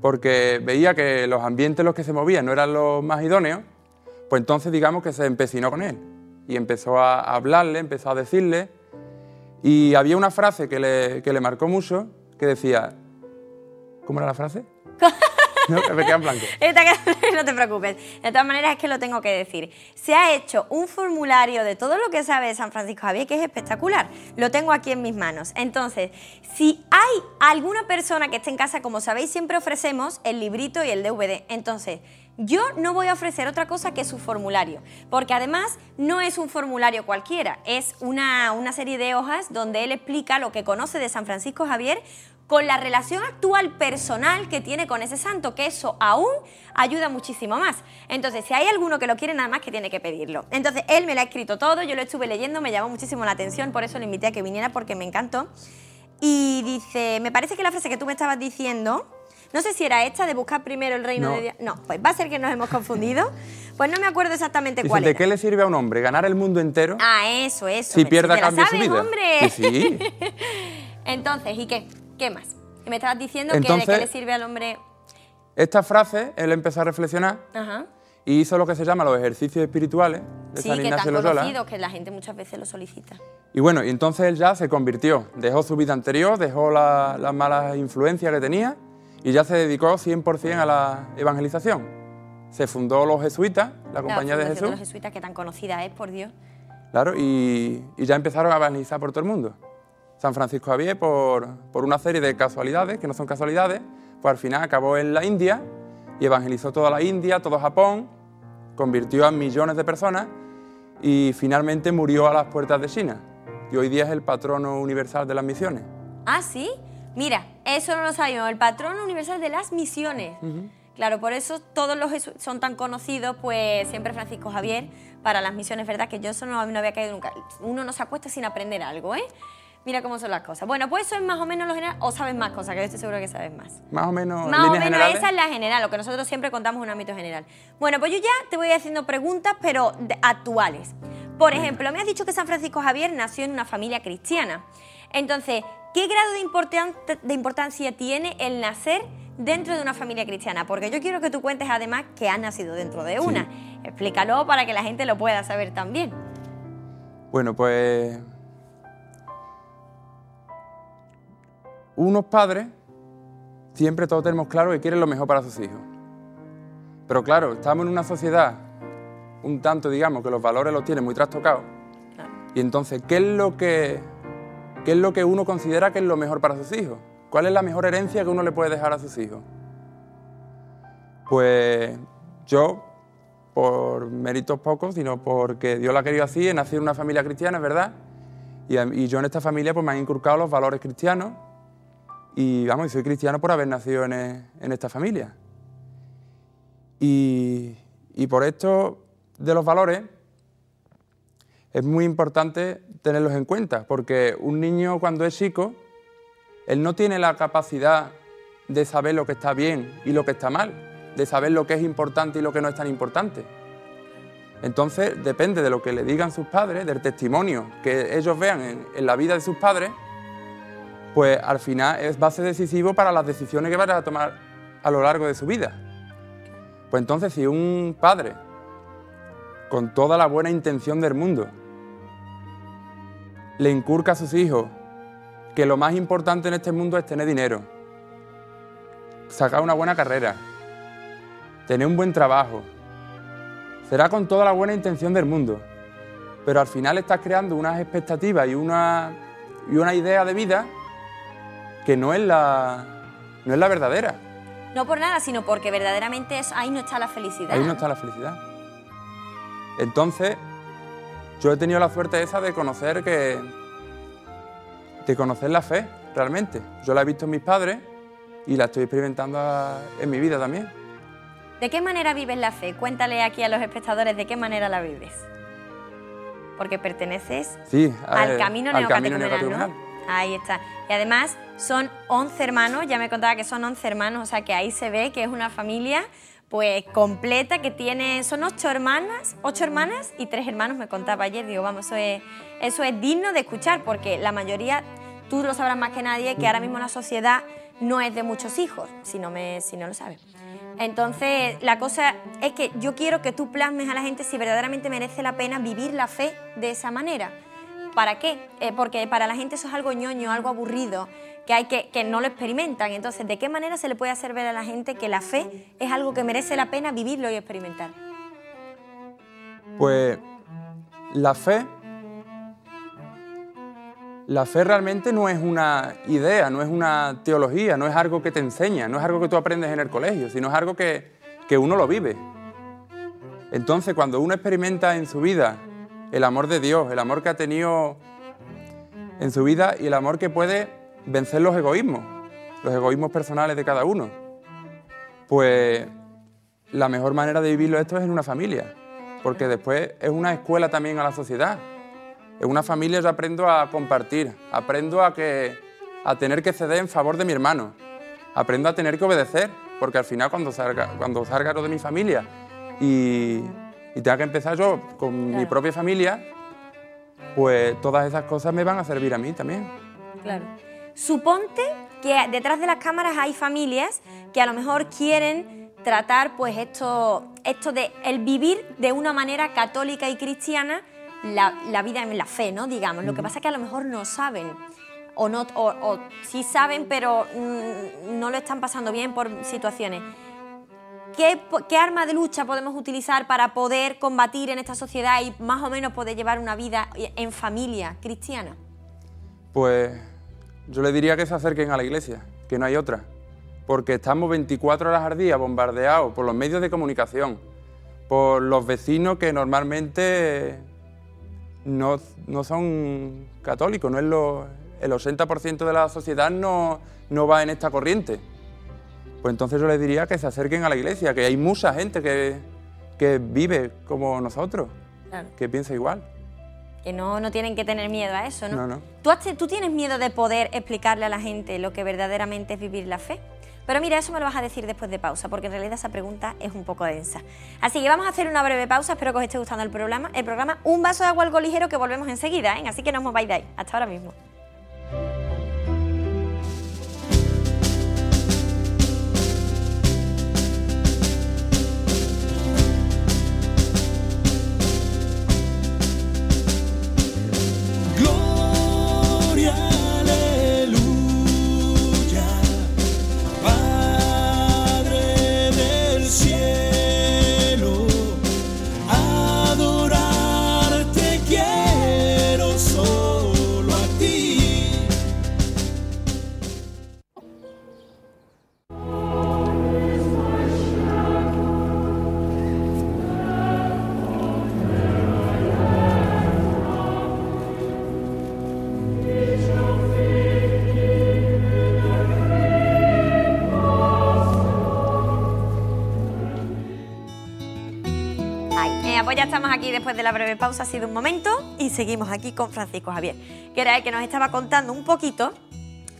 porque veía que los ambientes en los que se movían no eran los más idóneos, pues entonces digamos que se empecinó con él y empezó a hablarle, empezó a decirle, y había una frase que le marcó mucho, que decía... ¿Cómo era la frase? No, me queda en blanco. No te preocupes. De todas maneras es que lo tengo que decir. Se ha hecho un formulario de todo lo que sabe de San Francisco Javier que es espectacular. Lo tengo aquí en mis manos. Entonces, si hay alguna persona que esté en casa, como sabéis, siempre ofrecemos el librito y el DVD. Entonces, yo no voy a ofrecer otra cosa que su formulario, porque además no es un formulario cualquiera, es una serie de hojas donde él explica lo que conoce de San Francisco Javier con la relación actual personal que tiene con ese santo, que eso aún ayuda muchísimo más. Entonces, si hay alguno que lo quiere, nada más que tiene que pedirlo. Entonces, él me lo ha escrito todo, yo lo estuve leyendo, me llamó muchísimo la atención, por eso le invité a que viniera, porque me encantó. Y dice, me parece que la frase que tú me estabas diciendo, no sé si era esta, de buscar primero el reino de Dios. No, pues va a ser que nos hemos confundido. Pues no me acuerdo exactamente dice, cuál ¿de era. qué le sirve a un hombre ganar el mundo entero? Ah, eso. Si pierde a cambio su vida. Hombre. Sí. Entonces, ¿y qué? ¿Qué más? Y me estabas diciendo entonces, que de qué le sirve al hombre... Esta frase, él empezó a reflexionar. Ajá. Y hizo lo que se llama los ejercicios espirituales de San Ignacio de Loyola. Sí, que tan conocidos, que la gente muchas veces lo solicita. Y bueno, y entonces él ya se convirtió, dejó su vida anterior, dejó las malas influencias que tenía y ya se dedicó 100% a la evangelización. Se fundó los jesuitas, la Compañía de Jesús. De los jesuitas, que tan conocida es, por Dios. Claro, y ya empezaron a evangelizar por todo el mundo. San Francisco Javier, por una serie de casualidades, que no son casualidades, pues al final acabó en la India y evangelizó toda la India, todo Japón, convirtió a millones de personas y finalmente murió a las puertas de China. Y hoy día es el patrono universal de las misiones. ¿Ah, sí? Mira, eso no lo sabíamos, el patrono universal de las misiones. Claro, por eso todos los son tan conocidos, pues siempre Francisco Javier para las misiones, ¿verdad? Que yo eso no había caído nunca. Uno no se acuesta sin aprender algo, ¿eh? Mira cómo son las cosas. Bueno, pues eso es más o menos lo general, o sabes más cosas, que yo estoy seguro que sabes más. Más o menos, más o menos esa es la general, lo que nosotros siempre contamos en un ámbito general. Bueno, pues yo ya te voy haciendo preguntas, pero actuales. Por ejemplo, me has dicho que San Francisco Javier nació en una familia cristiana. Entonces, ¿qué grado de importancia tiene el nacer dentro de una familia cristiana? Porque yo quiero que tú cuentes además que has nacido dentro de una. Sí. Explícalo para que la gente lo pueda saber también. Bueno, pues... unos padres, siempre todos tenemos claro que quieren lo mejor para sus hijos. Pero claro, estamos en una sociedad un tanto, digamos, que los valores los tiene muy trastocados. Claro. Y entonces, ¿qué es lo que uno considera que es lo mejor para sus hijos? ¿Cuál es la mejor herencia que uno le puede dejar a sus hijos? Pues yo, por méritos pocos, sino porque Dios lo ha querido así, he nacido en una familia cristiana, es verdad. Y yo en esta familia pues me han inculcado los valores cristianos. Y vamos, soy cristiano por haber nacido en esta familia. Y por esto de los valores es muy importante tenerlos en cuenta, porque un niño cuando es chico, él no tiene la capacidad de saber lo que está bien y lo que está mal, de saber lo que es importante y lo que no es tan importante. Entonces depende de lo que le digan sus padres, del testimonio que ellos vean en la vida de sus padres, pues al final va a ser decisivo para las decisiones que van a tomar a lo largo de su vida. Pues entonces, si un padre, con toda la buena intención del mundo, le inculca a sus hijos que lo más importante en este mundo es tener dinero, sacar una buena carrera, tener un buen trabajo, será con toda la buena intención del mundo, pero al final estás creando unas expectativas y una idea de vida que no es la verdadera. No por nada, sino porque verdaderamente ahí no está la felicidad. Ahí no está la felicidad. Entonces, yo he tenido la suerte esa de conocer la fe, realmente. Yo la he visto en mis padres y la estoy experimentando en mi vida también. ¿De qué manera vives la fe? Cuéntale aquí a los espectadores de qué manera la vives. Porque perteneces al camino neocatecumenal, ¿no? Ahí está. Y además son 11 hermanos, ya me contaba que son 11 hermanos, o sea que ahí se ve que es una familia pues completa, que tiene, son 8 hermanas y 3 hermanos, me contaba ayer. Digo, vamos, eso es digno de escuchar, porque la mayoría, tú lo sabrás más que nadie, que ahora mismo la sociedad no es de muchos hijos, si no lo sabes. Entonces, la cosa es que yo quiero que tú plasmes a la gente si verdaderamente merece la pena vivir la fe de esa manera. ¿Para qué? Porque para la gente eso es algo ñoño, algo aburrido, que no lo experimentan. Entonces, ¿de qué manera se le puede hacer ver a la gente que la fe es algo que merece la pena vivirlo y experimentar? Pues la fe realmente no es una idea, no es una teología, no es algo que te enseña, no es algo que tú aprendes en el colegio, sino es algo que uno lo vive. Entonces, cuando uno experimenta en su vida el amor de Dios, el amor que ha tenido en su vida y el amor que puede vencer los egoísmos personales de cada uno, pues la mejor manera de vivirlo esto es en una familia, porque después es una escuela también a la sociedad. En una familia yo aprendo a compartir, aprendo a tener que ceder en favor de mi hermano, aprendo a tener que obedecer, porque al final cuando salga lo de mi familia y tenga que empezar yo con mi propia familia, pues todas esas cosas me van a servir a mí también. Claro. Suponte que detrás de las cámaras hay familias que a lo mejor quieren tratar pues esto de el vivir de una manera católica y cristiana la vida en la fe, ¿no? Digamos. Lo que pasa es que a lo mejor no saben o sí saben, pero no lo están pasando bien por situaciones. ¿Qué arma de lucha podemos utilizar para poder combatir en esta sociedad y más o menos poder llevar una vida en familia cristiana? Pues yo le diría que se acerquen a la iglesia, que no hay otra. Porque estamos 24 horas al día bombardeados por los medios de comunicación, por los vecinos que normalmente no son católicos, no es el 80% de la sociedad no va en esta corriente. Pues entonces yo les diría que se acerquen a la iglesia, que hay mucha gente que vive como nosotros, claro, que piensa igual. Que no tienen que tener miedo a eso, ¿no? No. ¿Tú tienes miedo de poder explicarle a la gente lo que verdaderamente es vivir la fe? Pero mira, eso me lo vas a decir después de pausa, porque en realidad esa pregunta es un poco densa. Así que vamos a hacer una breve pausa, espero que os esté gustando el programa. Un vaso de agua, algo ligero, que volvemos enseguida, ¿eh? Así que no os mováis de ahí. Hasta ahora mismo. Pues ya estamos aquí después de la breve pausa, ha sido un momento y seguimos aquí con Francisco Javier, que era el que nos estaba contando un poquito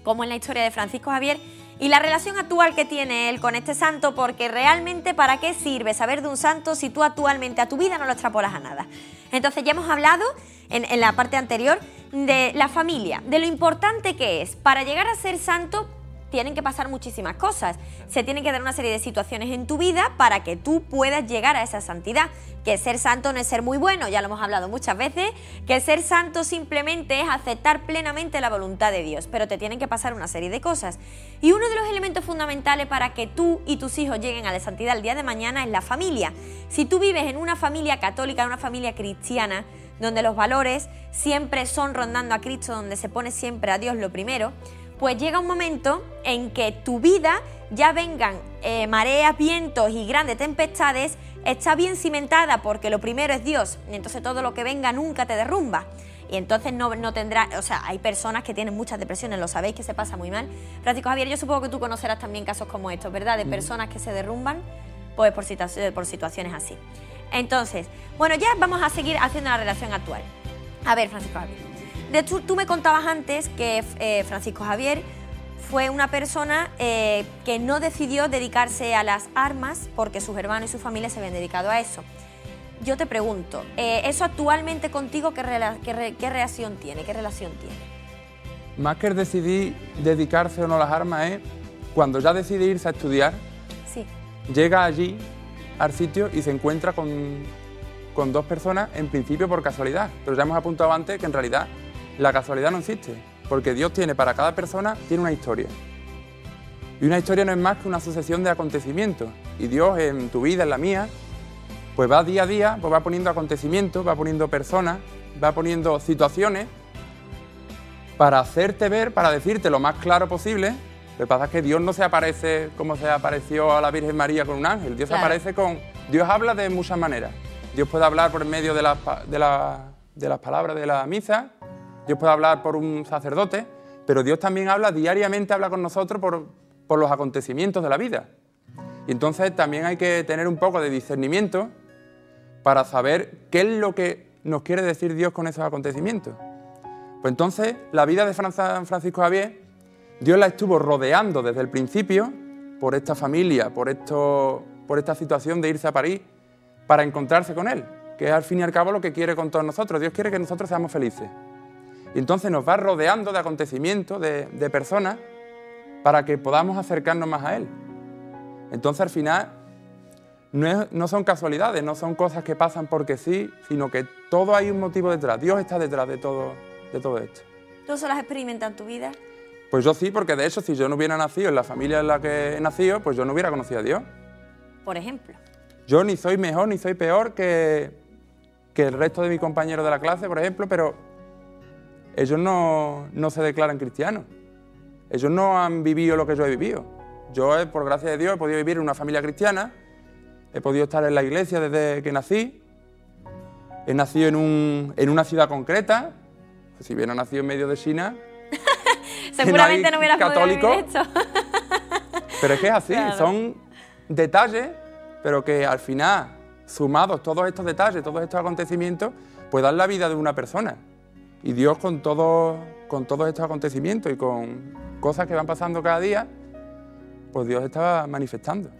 cómo es la historia de Francisco Javier y la relación actual que tiene él con este santo, porque realmente ¿para qué sirve saber de un santo si tú actualmente a tu vida no lo extrapolas a nada? Entonces ya hemos hablado en la parte anterior de la familia, de lo importante que es. Para llegar a ser santo tienen que pasar muchísimas cosas, se tienen que dar una serie de situaciones en tu vida para que tú puedas llegar a esa santidad. Que ser santo no es ser muy bueno, ya lo hemos hablado muchas veces, que ser santo simplemente es aceptar plenamente la voluntad de Dios, pero te tienen que pasar una serie de cosas. Y uno de los elementos fundamentales para que tú y tus hijos lleguen a la santidad el día de mañana es la familia. Si tú vives en una familia católica, en una familia cristiana, donde los valores siempre son rondando a Cristo, donde se pone siempre a Dios lo primero, pues llega un momento en que tu vida, ya vengan mareas, vientos y grandes tempestades, está bien cimentada porque lo primero es Dios, y entonces todo lo que venga nunca te derrumba. Y entonces no tendrá, o sea, hay personas que tienen muchas depresiones, lo sabéis, que se pasa muy mal. Francisco Javier, yo supongo que tú conocerás también casos como estos, ¿verdad? De personas que se derrumban pues por situaciones así. Entonces, bueno, ya vamos a seguir haciendo la relación actual. A ver, Francisco Javier, tú me contabas antes que Francisco Javier fue una persona que no decidió dedicarse a las armas porque sus hermanos y su familia se habían dedicado a eso. Yo te pregunto, ¿eso actualmente contigo qué relación tiene? ¿Qué relación tiene? Más que decidir dedicarse o no a las armas es cuando ya decide irse a estudiar, Sí. llega allí al sitio y se encuentra con dos personas, en principio por casualidad. Pero ya hemos apuntado antes que en realidad la casualidad no existe, porque Dios tiene para cada persona tiene una historia. Y una historia no es más que una sucesión de acontecimientos. Y Dios en tu vida, en la mía, pues va día a día, pues va poniendo acontecimientos, va poniendo personas, va poniendo situaciones para hacerte ver, para decirte lo más claro posible. Lo que pasa es que Dios no se aparece como se apareció a la Virgen María con un ángel. Dios se aparece con... Dios habla de muchas maneras. Dios puede hablar por medio de las palabras de la misa, Dios puede hablar por un sacerdote, pero Dios también habla diariamente, habla con nosotros por los acontecimientos de la vida. Y entonces también hay que tener un poco de discernimiento para saber qué es lo que nos quiere decir Dios con esos acontecimientos. Pues entonces, la vida de San Francisco Javier, Dios la estuvo rodeando desde el principio por esta familia, por esta situación de irse a París para encontrarse con Él, que es al fin y al cabo lo que quiere con todos nosotros. Dios quiere que nosotros seamos felices. Y entonces nos va rodeando de acontecimientos, de personas, para que podamos acercarnos más a Él. Entonces, al final, no son casualidades, no son cosas que pasan porque sí, sino que todo hay un motivo detrás. Dios está detrás de todo esto. ¿Tú eso lo has experimentado en tu vida? Pues yo sí, porque de hecho, si yo no hubiera nacido en la familia en la que he nacido, pues yo no hubiera conocido a Dios. Por ejemplo. Yo ni soy mejor ni soy peor que el resto de mis compañeros de la clase, por ejemplo, pero ellos no se declaran cristianos. Ellos no han vivido lo que yo he vivido. Yo, por gracia de Dios, he podido vivir en una familia cristiana, he podido estar en la iglesia desde que nací, he nacido en una ciudad concreta. Si hubiera nacido en medio de China, seguramente no hubieras podido vivir esto. Pero es que es así, claro. Son detalles, pero que al final, sumados todos estos detalles, todos estos acontecimientos, pues dan la vida de una persona. Y Dios con todos estos acontecimientos y con cosas que van pasando cada día, pues Dios está manifestando.